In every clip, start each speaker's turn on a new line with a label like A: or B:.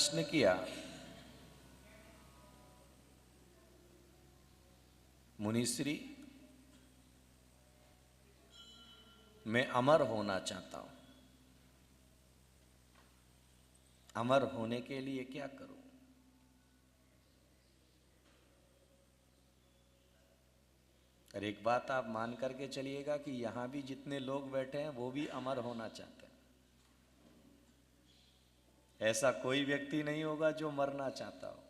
A: प्रश्न किया, मुनिश्री मैं अमर होना चाहता हूं, अमर होने के लिए क्या करूं? और एक बात आप मान करके चलिएगा कि यहां भी जितने लोग बैठे हैं वो भी अमर होना चाहते हैं। ऐसा कोई व्यक्ति नहीं होगा जो मरना चाहता हो।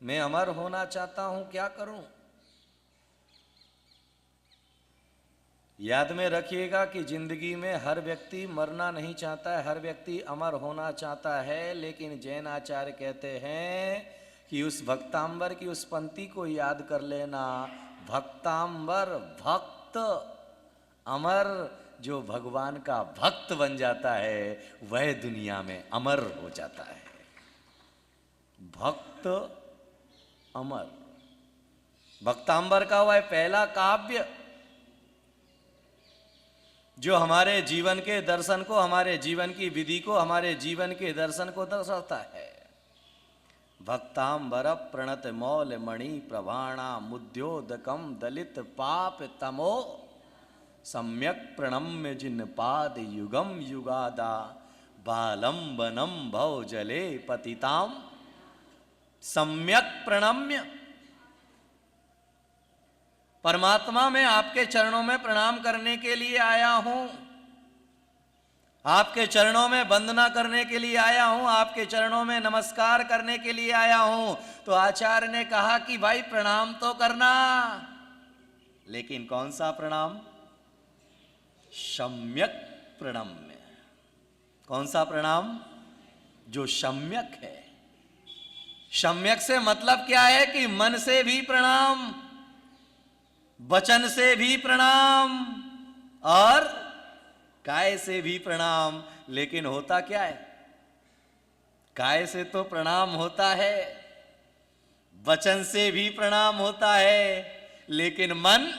A: मैं अमर होना चाहता हूं, क्या करूं? याद में रखिएगा कि जिंदगी में हर व्यक्ति मरना नहीं चाहता है, हर व्यक्ति अमर होना चाहता है। लेकिन जैन आचार्य कहते हैं कि उस भक्तांबर की उस पंक्ति को याद कर लेना, भक्तांबर भक्त अमर, जो भगवान का भक्त बन जाता है वह दुनिया में अमर हो जाता है। भक्त अमर, भक्तांबर का वह पहला काव्य जो हमारे जीवन के दर्शन को, हमारे जीवन की विधि को, हमारे जीवन के दर्शन को दर्शाता है। भक्तांबर प्रणत मौल मणि प्रभाणा मुद्योदकम दलित पाप तमो सम्यक प्रणम्य जिन पाद युगम युगादा बालम वनम भव जले पतिताम सम्यक प्रणम्य। परमात्मा मैं आपके चरणों में प्रणाम करने के लिए आया हूं, आपके चरणों में वंदना करने के लिए आया हूं, आपके चरणों में नमस्कार करने के लिए आया हूं। तो आचार्य ने कहा कि भाई प्रणाम तो करना, लेकिन कौन सा प्रणाम? सम्यक प्रणम्य। कौन सा प्रणाम? जो सम्यक है। सम्यक से मतलब क्या है कि मन से भी प्रणाम, वचन से भी प्रणाम और काय से भी प्रणाम। लेकिन होता क्या है? काय से तो प्रणाम होता है, वचन से भी प्रणाम होता है, लेकिन मन,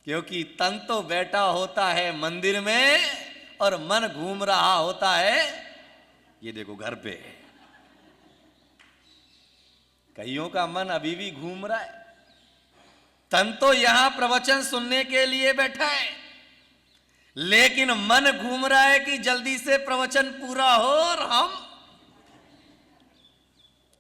A: क्योंकि तन तो बैठा होता है मंदिर में और मन घूम रहा होता है, ये देखो घर पे। कईयों का मन अभी भी घूम रहा है। तन तो यहां प्रवचन सुनने के लिए बैठा है, लेकिन मन घूम रहा है कि जल्दी से प्रवचन पूरा हो और हम।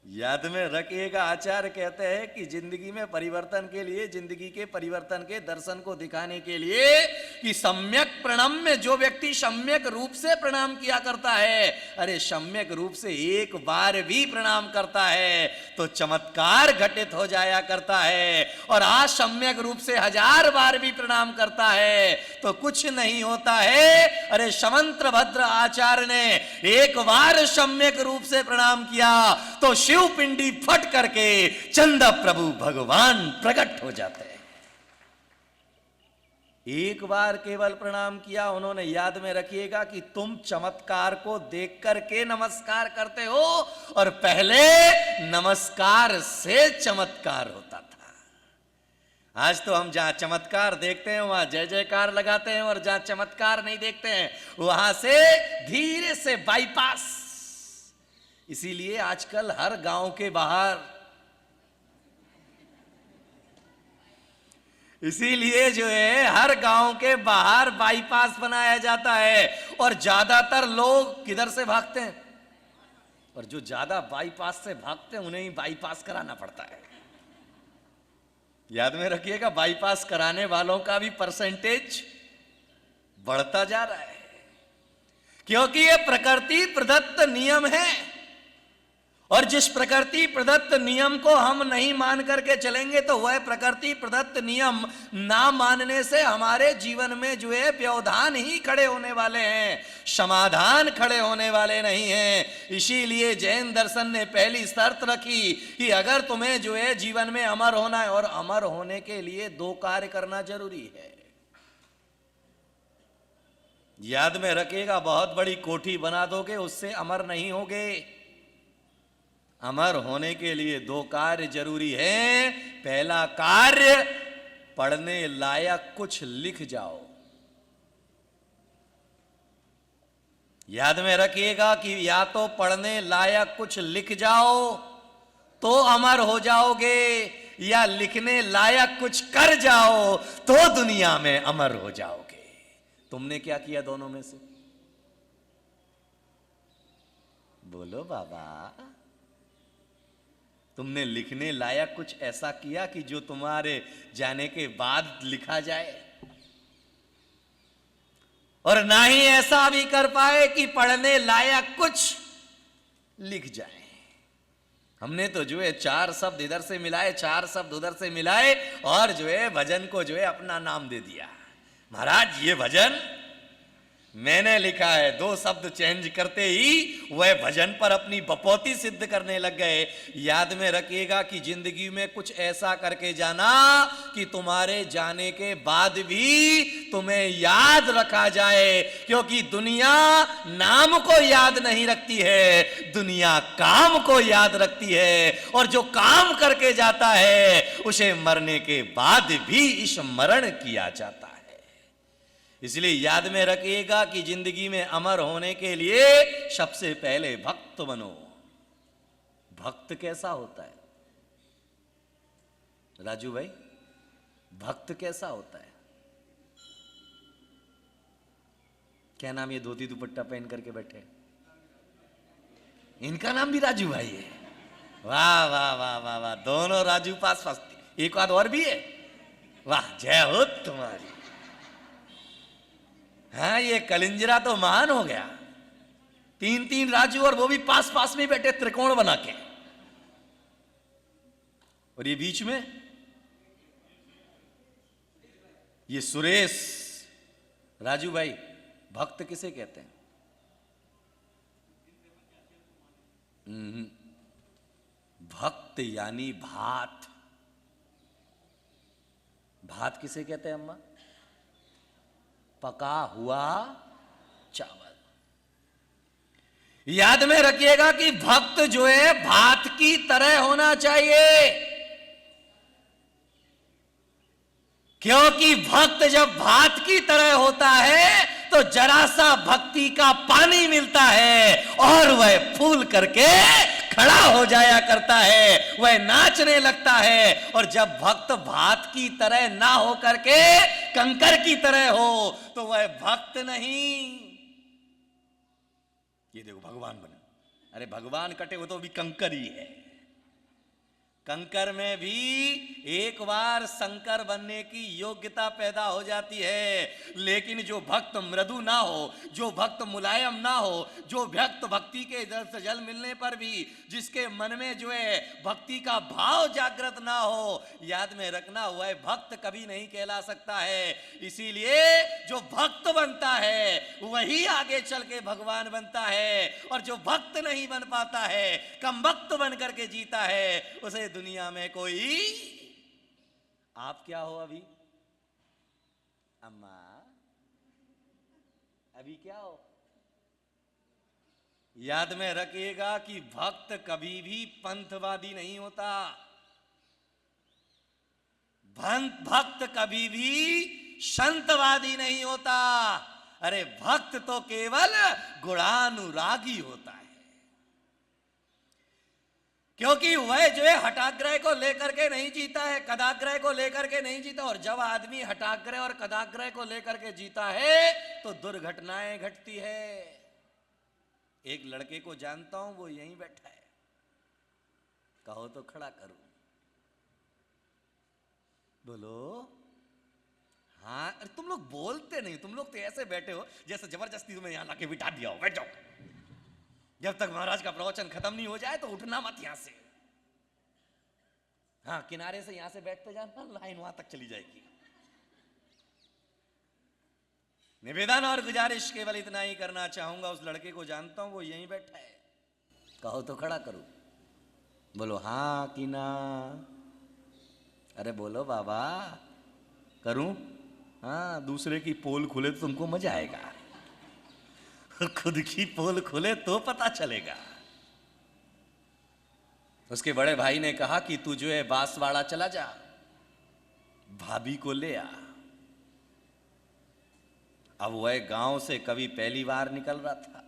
A: याद में रखिएगा, आचार्य कहते हैं कि जिंदगी में परिवर्तन के लिए, जिंदगी के परिवर्तन के दर्शन को दिखाने के लिए कि सम्यक प्रणम्य, जो व्यक्ति सम्यक रूप से प्रणाम किया करता है, अरे सम्यक रूप से एक बार भी प्रणाम करता है तो चमत्कार घटित हो जाया करता है। और आज सम्यक रूप से 1000 बार भी प्रणाम करता है तो कुछ नहीं होता है। अरे शमंत्र भद्र आचार्य ने एक बार सम्यक रूप से प्रणाम किया तो शिव पिंडी फट करके चंद प्रभु भगवान प्रकट हो जाते हैं। एक बार केवल प्रणाम किया उन्होंने। याद में रखिएगा कि तुम चमत्कार को देख करके नमस्कार करते हो और पहले नमस्कार से चमत्कार होता था। आज तो हम जहां चमत्कार देखते हैं वहां जय जयकार लगाते हैं, और जहां चमत्कार नहीं देखते हैं वहां से धीरे से बाईपास। इसीलिए आजकल हर गांव के बाहर, इसीलिए जो है हर गांव के बाहर बाईपास बनाया जाता है। और ज्यादातर लोग किधर से भागते हैं? और जो ज्यादा बाईपास से भागते हैं उन्हें ही बाईपास कराना पड़ता है। याद में रखिएगा, बाईपास कराने वालों का भी परसेंटेज बढ़ता जा रहा है, क्योंकि ये प्रकृति प्रदत्त नियम है। और जिस प्रकृति प्रदत्त नियम को हम नहीं मान करके चलेंगे तो वह प्रकृति प्रदत्त नियम ना मानने से हमारे जीवन में जो है व्यवधान ही खड़े होने वाले हैं, समाधान खड़े होने वाले नहीं हैं। इसीलिए जैन दर्शन ने पहली शर्त रखी कि अगर तुम्हें जो है जीवन में अमर होना है, और अमर होने के लिए 2 कार्य करना जरूरी है। याद में रखिएगा, बहुत बड़ी कोठी बना दोगे उससे अमर नहीं होगे। अमर होने के लिए 2 कार्य जरूरी है। पहला कार्य, पढ़ने लायक कुछ लिख जाओ। याद में रखिएगा कि या तो पढ़ने लायक कुछ लिख जाओ तो अमर हो जाओगे, या लिखने लायक कुछ कर जाओ तो दुनिया में अमर हो जाओगे। तुमने क्या किया दोनों में से? बोलो बाबा। तुमने लिखने लायक कुछ ऐसा किया कि जो तुम्हारे जाने के बाद लिखा जाए, और ना ही ऐसा भी कर पाए कि पढ़ने लायक कुछ लिख जाए। हमने तो जो है 4 शब्द इधर से मिलाए, 4 शब्द उधर से मिलाए, और जो है भजन को जो है अपना नाम दे दिया। महाराज ये भजन मैंने लिखा है, 2 शब्द चेंज करते ही वह भजन पर अपनी बपौती सिद्ध करने लग गए। याद में रखिएगा कि जिंदगी में कुछ ऐसा करके जाना कि तुम्हारे जाने के बाद भी तुम्हें याद रखा जाए, क्योंकि दुनिया नाम को याद नहीं रखती है, दुनिया काम को याद रखती है, और जो काम करके जाता है उसे मरने के बाद भी स्मरण किया जाता है। इसलिए याद में रखिएगा कि जिंदगी में अमर होने के लिए सबसे पहले भक्त बनो। भक्त कैसा होता है राजू भाई? भक्त कैसा होता है? क्या नाम ये धोती दुपट्टा पहन करके बैठे? इनका नाम भी राजू भाई है। वाह वाह वाह वाह वाह, दोनों राजू पास फंसती। एक बात और भी है, वाह जय हो तुम्हारी। हाँ ये कलिंजरा तो महान हो गया, 3-3 राजू, और वो भी पास पास में बैठे त्रिकोण बना के। और ये बीच में ये सुरेश। राजू भाई भक्त किसे कहते हैं? भक्त यानी भात। भात किसे कहते हैं अम्मा? पका हुआ चावल। याद में रखिएगा कि भक्त जो है भात की तरह होना चाहिए, क्योंकि भक्त जब भात की तरह होता है तो जरा सा भक्ति का पानी मिलता है और वह फूल करके खड़ा हो जाया करता है, वह नाचने लगता है। और जब भक्त भात की तरह ना हो करके कंकर की तरह हो तो वह भक्त नहीं। ये देखो भगवान बने, अरे भगवान कटे हो तो भी कंकर ही है। कंकर में भी एक बार शंकर बनने की योग्यता पैदा हो जाती है, लेकिन जो भक्त मृदु ना हो, जो भक्त मुलायम ना हो, जो भक्त भक्ति के जल से जल मिलने पर भी जिसके मन में जो है भक्ति का भाव जागृत ना हो, याद में रखना वह भक्त कभी नहीं कहला सकता है। इसीलिए जो भक्त बनता है वही आगे चल के भगवान बनता है, और जो भक्त नहीं बन पाता है, कम भक्त बन करके जीता है, उसे दुनिया में कोई। आप क्या हो अभी अम्मा? अभी क्या हो? याद में रखिएगा कि भक्त कभी भी पंथवादी नहीं होता, भक्त कभी भी संतवादी नहीं होता। अरे भक्त तो केवल गुणानुरागी होता है, क्योंकि वह जो है हठाग्रह को लेकर के नहीं जीता है, कदाग्रह को लेकर के नहीं जीता। और जब आदमी हठाग्रह और कदाग्रह को लेकर के जीता है तो दुर्घटनाएं घटती है। एक लड़के को जानता हूं, वो यहीं बैठा है, कहो तो खड़ा करूं। बोलो हाँ। अरे तुम लोग बोलते नहीं, तुम लोग तो ऐसे बैठे हो जैसे जबरदस्ती तुम्हें यहां लाके बिठा दिया हो, बैठ जाओ। जब तक महाराज का प्रवचन खत्म नहीं हो जाए तो उठना मत यहां से। हाँ किनारे से यहां से बैठते जाना, लाइन वहां तक चली जाएगी। निवेदन और गुजारिश केवल इतना ही करना चाहूंगा, उस लड़के को जानता हूं, वो यहीं बैठा है, कहो तो खड़ा करो। बोलो हाँ कि ना? अरे बोलो बाबा, करूं? हाँ, दूसरे की पोल खुले तो तुमको मजा आएगा, खुद की पोल खुले तो पता चलेगा। उसके बड़े भाई ने कहा कि तू जो है बांसवाड़ा चला जा, भाभी को ले आ। अब वह गांव से कभी पहली बार निकल रहा था,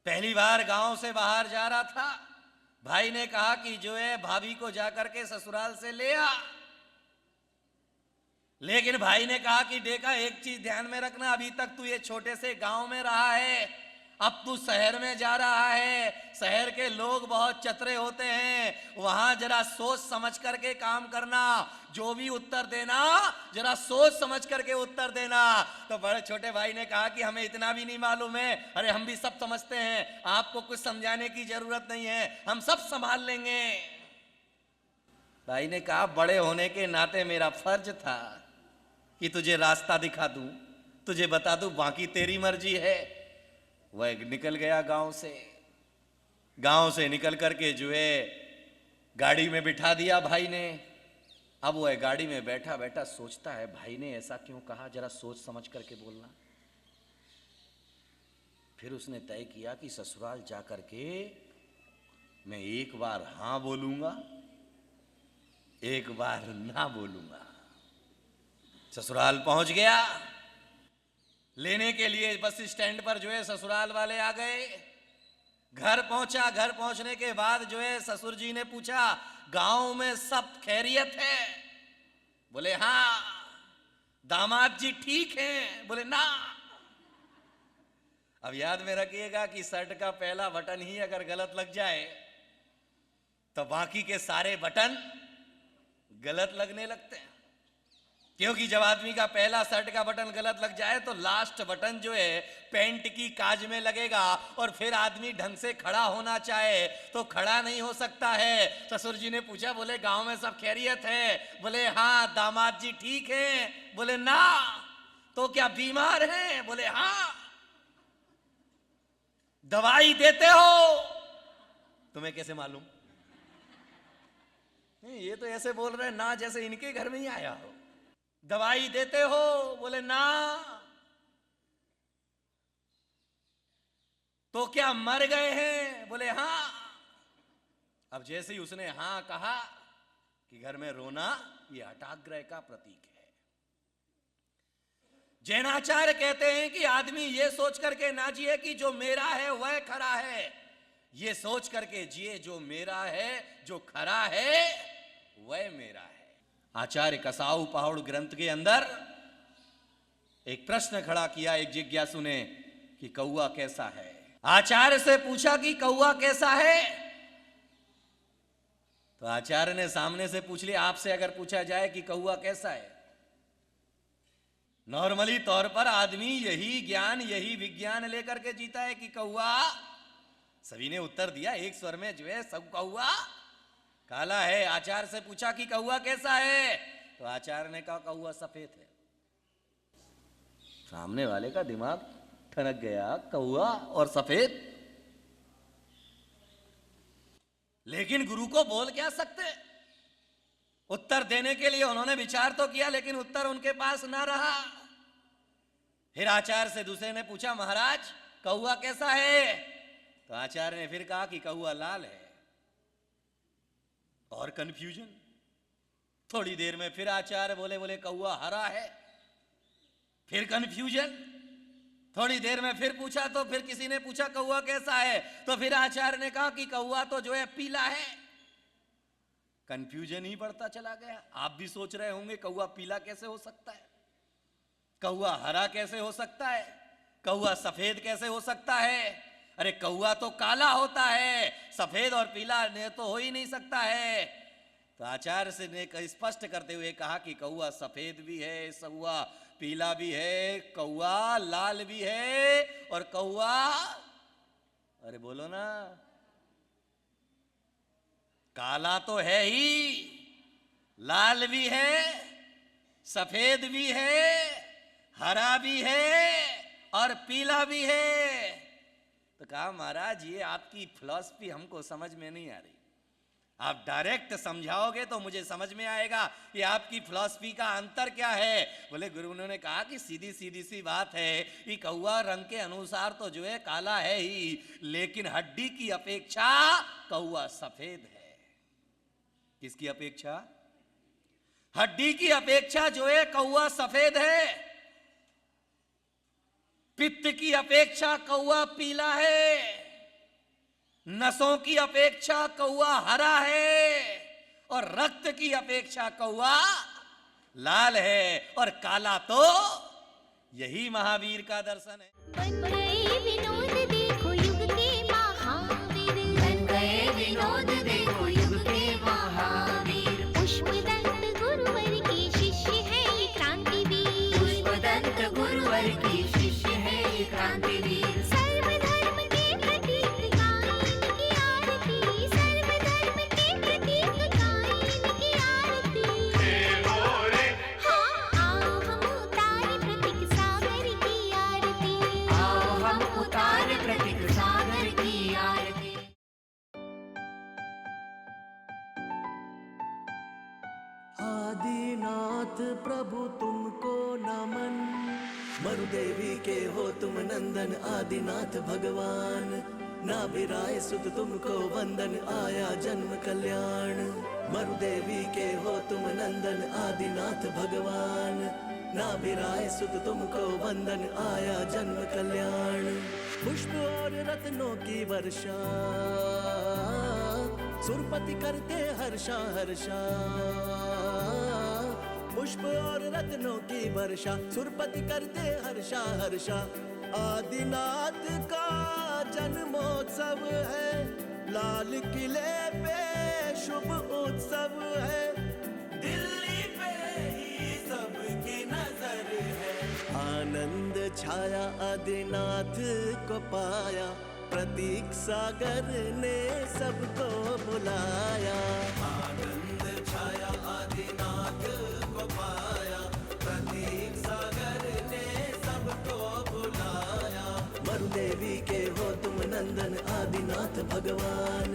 A: पहली बार गांव से बाहर जा रहा था, भाई ने कहा कि जो है भाभी को जाकर के ससुराल से ले आ। लेकिन भाई ने कहा कि देखा, एक चीज ध्यान में रखना, अभी तक तू ये छोटे से गांव में रहा है, अब तू शहर में जा रहा है, शहर के लोग बहुत चतुरे होते हैं, वहां जरा सोच समझ करके काम करना, जो भी उत्तर देना जरा सोच समझ करके उत्तर देना। तो बड़े छोटे भाई ने कहा कि हमें इतना भी नहीं मालूम है, अरे हम भी सब समझते हैं, आपको कुछ समझाने की जरूरत नहीं है, हम सब संभाल लेंगे। भाई ने कहा बड़े होने के नाते मेरा फर्ज था कि तुझे रास्ता दिखा दूं, तुझे बता दूं, बाकी तेरी मर्जी है। वह निकल गया गांव से निकल करके जो है गाड़ी में बिठा दिया भाई ने। अब वह गाड़ी में बैठा बैठा सोचता है, भाई ने ऐसा क्यों कहा, जरा सोच समझ करके बोलना। फिर उसने तय किया कि ससुराल जा करके मैं एक बार हां बोलूंगा, एक बार ना बोलूंगा। ससुराल पहुंच गया, लेने के लिए बस स्टैंड पर जो है ससुराल वाले आ गए। घर पहुंचा, घर पहुंचने के बाद जो है ससुर जी ने पूछा, गांव में सब खैरियत है? बोले हाँ। दामाद जी ठीक हैं? बोले ना। अब याद में रखिएगा कि शर्ट का पहला बटन ही अगर गलत लग जाए तो बाकी के सारे बटन गलत लगने लगते हैं, क्योंकि जब आदमी का पहला शर्ट का बटन गलत लग जाए तो लास्ट बटन जो है पैंट की काज में लगेगा, और फिर आदमी ढंग से खड़ा होना चाहे तो खड़ा नहीं हो सकता है। ससुर जी ने पूछा, बोले गांव में सब खैरियत है? बोले हाँ। दामाद जी ठीक हैं? बोले ना। तो क्या बीमार हैं? बोले हाँ। दवाई देते हो? तुम्हें कैसे मालूम? नहीं, ये तो ऐसे बोल रहे ना जैसे इनके घर में ही आया हो। दवाई देते हो? बोले ना। तो क्या मर गए हैं? बोले हाँ। अब जैसे ही उसने हां कहा कि घर में रोना ये हठाग्रह का प्रतीक है। जैनाचार्य कहते हैं कि आदमी ये सोच करके ना जिए कि जो मेरा है वह खरा है, ये सोच करके जिए जो मेरा है, जो खरा है वह मेरा है। आचार्य कसाऊ पहाड़ ग्रंथ के अंदर एक प्रश्न खड़ा किया एक जिज्ञासु ने कि कौआ कैसा है। आचार्य से पूछा कि कौआ कैसा है, तो आचार्य ने सामने से पूछ लिया, आपसे अगर पूछा जाए कि कौआ कैसा है, नॉर्मली तौर पर आदमी यही ज्ञान यही विज्ञान लेकर के जीता है कि कौआ, सभी ने उत्तर दिया एक स्वर में जो है, सब कौआ काला है। आचार्य से पूछा कि कौआ कैसा है, तो आचार्य ने कहा कौआ सफेद है। सामने वाले का दिमाग ठनक गया, कौआ और सफेद। लेकिन गुरु को बोल क्या सकते, उत्तर देने के लिए उन्होंने विचार तो किया लेकिन उत्तर उनके पास ना रहा। फिर आचार्य से दूसरे ने पूछा, महाराज कौआ कैसा है, तो आचार्य ने फिर कहा कि कौआ लाल है। और कंफ्यूजन। थोड़ी देर में फिर आचार्य बोले कौआ हरा है। फिर कंफ्यूजन। थोड़ी देर में फिर पूछा तो फिर किसी ने पूछा कौआ कैसा है, तो फिर आचार्य ने कहा कि कौआ तो जो है पीला है। कंफ्यूजन ही बढ़ता चला गया। आप भी सोच रहे होंगे कौआ पीला कैसे हो सकता है, कौआ हरा कैसे हो सकता है, कौआ सफेद कैसे हो सकता है। अरे कौआ तो काला होता है, सफेद और पीला ने तो हो ही नहीं सकता है। तो आचार्य से ने स्पष्ट करते हुए कहा कि कौआ सफेद भी है, कौआ पीला भी है, कौआ लाल भी है, और कौआ, अरे बोलो ना, काला तो है ही, लाल भी है, सफेद भी है, हरा भी है और पीला भी है। तो कहा महाराज ये आपकी फिलॉसफी हमको समझ में नहीं आ रही, आप डायरेक्ट समझाओगे तो मुझे समझ में आएगा ये आपकी फिलॉसफी का अंतर क्या है। बोले गुरु ने कहा कि सीधी सीधी सी बात है कि कौआ रंग के अनुसार तो जो है काला है ही, लेकिन हड्डी की अपेक्षा कौआ सफेद है। किसकी अपेक्षा? हड्डी की अपेक्षा जो है कौआ सफेद है, पित्त की अपेक्षा कौआ पीला है। नसों की अपेक्षा कौआ हरा है और रक्त की अपेक्षा कौआ लाल है, और काला तो यही महावीर का दर्शन है।
B: बन गए विनोद देखो युग के महावीर, बन गए विनोद देखो युग के महावीर। पुष्पदंत गुरुवर के शिष्य है ये क्रांतिवीर, पुष्पदंत गुरुवर के शिष्य है ये क्रांतिवीर। सर्वधर्म के प्रतीक गाएं इनकी आरती, सर्वधर्म के प्रतीक गाएं इनकी आरती। हाँ, आओ हम उतारे प्रतीक सागर की आरती, आओ हम उतारे प्रतीक सागर की आरती।
C: आदिनाथ प्रभु तुमको नमन, मरुदेवी के हो तुम नंदन आदिनाथ भगवान। नाभिराय सुत तुमको वंदन आया जन्म कल्याण, मरुदेवी के हो तुम नंदन आदिनाथ भगवान। नाभिराय सुत तुमको वंदन आया जन्म कल्याण। पुष्प और रत्नों की वर्षा सुरपति करते हर्षा हर्षा, पुष्प और रत्नों की वर्षा सुरपति करते हर्षा हर्षा। आदिनाथ का जन्मोत्सव है, लाल किले पे शुभ उत्सव है, दिल्ली पे ही सबकी नजर है। आनंद छाया आदिनाथ को पाया, प्रतीक सागर ने सबको बुलाया। आनंद छाया आदिनाथ को पाया, प्रतीक सागर ने सबको बुलाया। मरुदेवी के हो तुम नंदन आदिनाथ भगवान,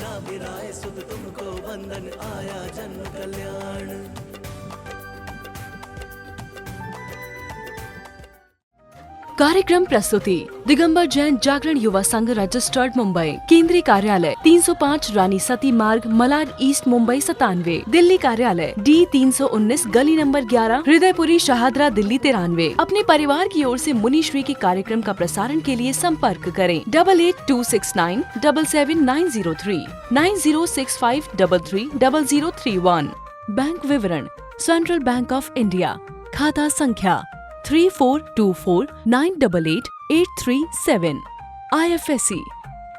C: नाभिराय सुत तुमको वंदन आया जन्म कल्याण।
D: कार्यक्रम प्रस्तुति दिगंबर जैन जागरण युवा संघ रजिस्टर्ड मुंबई, केंद्रीय कार्यालय 305 रानी सती मार्ग, मलाड ईस्ट, मुंबई 97। दिल्ली कार्यालय D319 गली नंबर 11, हृदयपुरी, शाहदरा, दिल्ली 93। अपने परिवार की ओर से मुनिश्री के कार्यक्रम का प्रसारण के लिए संपर्क करें 882697 77903 9065 330031। बैंक विवरण सेंट्रल बैंक ऑफ इंडिया, खाता संख्या 3424988837। IFSC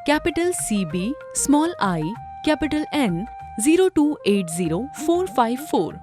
D: capital CB, small I, capital N 0280454।